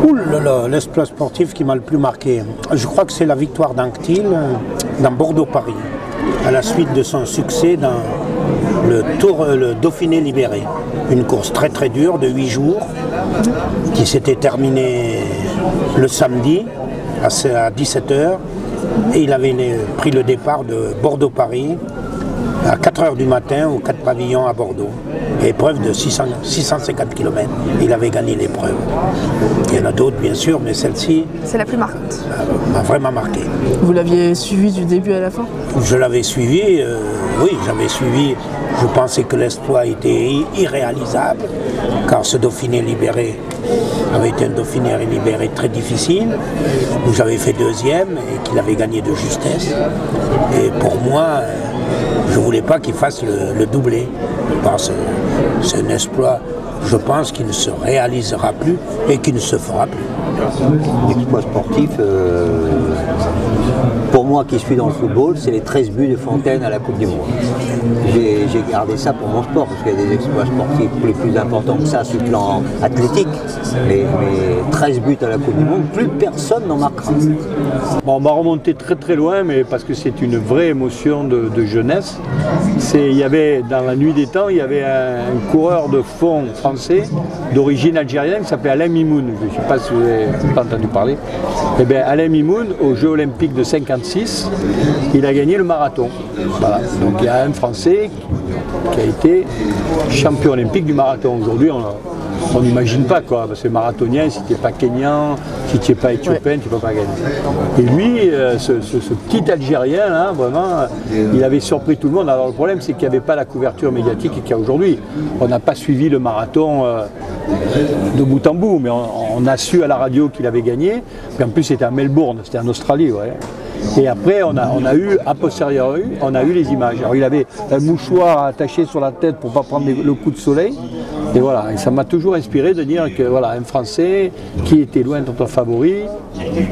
Ouh là là, l'exploit sportif qui m'a le plus marqué, je crois que c'est la victoire d'Anctil dans Bordeaux-Paris, à la suite de son succès dans le Dauphiné libéré. Une course très très dure de 8 jours qui s'était terminée le samedi à 17h et il avait pris le départ de Bordeaux-Paris à 4h du matin aux 4 pavillons à Bordeaux. Épreuve de 650 km. Il avait gagné l'épreuve. Il y en a d'autres bien sûr, mais celle-ci... C'est la plus marquante. M'a vraiment marqué. Vous l'aviez suivi du début à la fin? Je l'avais suivi, oui, j'avais suivi. Je pensais que l'exploit était irréalisable, car ce Dauphiné libéré avait été un Dauphiné libéré très difficile, où j'avais fait deuxième et qu'il avait gagné de justesse. Et pour moi, je ne voulais pas qu'il fasse le doublé, parce que c'est un exploit, je pense, qui ne se réalisera plus et qui ne se fera plus. L'exploit sportif, pour moi qui suis dans le football, c'est les 13 buts de Fontaine à la Coupe du Monde. J'ai gardé ça pour mon sport, parce qu'il y a des exploits sportifs plus importants que ça sur le plan athlétique. Mais 13 buts à la Coupe du Monde, plus personne n'en marquera. Bon, on va remonter très très loin, mais parce que c'est une vraie émotion de jeunesse. Il y avait, dans la nuit des temps, il y avait un coureur de fond français d'origine algérienne qui s'appelait Alain Mimoun. Je ne sais pas si vous n'avez pas entendu parler. Eh bien, Alain Mimoun, aux Jeux Olympiques de 56, il a gagné le marathon. Voilà. Donc il y a un Français qui a été champion olympique du marathon. Aujourd'hui, on n'imagine pas quoi, parce que marathonien, si tu n'es pas kényan, si tu n'es pas éthiopien, tu ne peux pas gagner. Et lui, ce petit Algérien, là, vraiment, il avait surpris tout le monde. Alors le problème, c'est qu'il n'y avait pas la couverture médiatique qu'il y a aujourd'hui. On n'a pas suivi le marathon de bout en bout, mais on a su à la radio qu'il avait gagné. Puis en plus, c'était à Melbourne, c'était en Australie. Ouais. Et après, on a eu, a posteriori, on a eu les images. Alors il avait un mouchoir attaché sur la tête pour ne pas prendre le coup de soleil. Et voilà, et ça m'a toujours inspiré de dire que voilà, un Français qui était loin d'être favori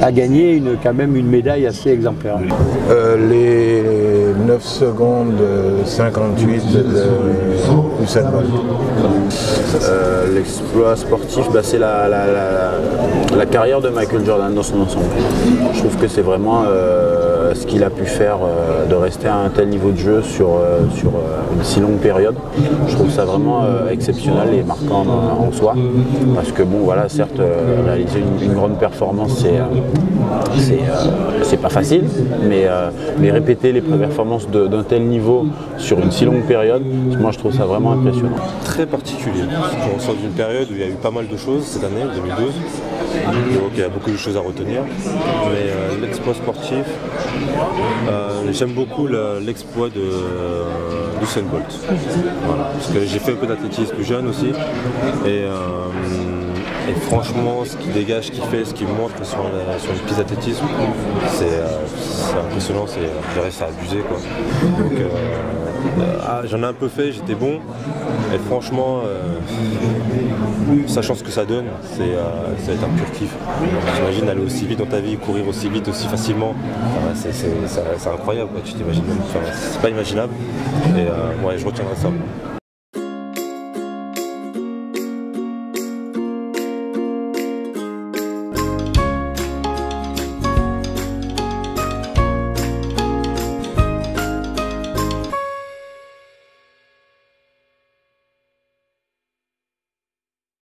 a gagné quand même une médaille assez exemplaire. Les 9 secondes 58 de Usain Bolt. L'exploit sportif, c'est la carrière de Michael Jordan dans son ensemble. Je trouve que c'est vraiment ce qu'il a pu faire de rester à un tel niveau de jeu sur une si longue période. Je trouve ça vraiment exceptionnel et marquant en soi, parce que bon voilà, certes réaliser une grande performance c'est pas facile, mais répéter les performances d'un tel niveau sur une si longue période, moi je trouve ça vraiment impressionnant. Très particulier. On sort d'une période où il y a eu pas mal de choses cette année, 2012, donc il y a beaucoup de choses à retenir, mais l'exploit sportif, j'aime beaucoup l'exploit d'Usain Bolt. Voilà, parce que j'ai fait un peu d'athlétisme plus jeune aussi, et franchement, ce qu'il dégage, ce qu'il fait, ce qu'il montre sur une piste d'athlétisme, c'est impressionnant, je dirais c'est abusé quoi. Donc, j'en ai un peu fait, j'étais bon, et franchement, sachant ce que ça donne, ça va être un pur kiff. J'imagine aller aussi vite dans ta vie, courir aussi vite, aussi facilement, c'est incroyable, quoi. Tu t'imagines même, c'est pas imaginable, et ouais, je retiendrai ça.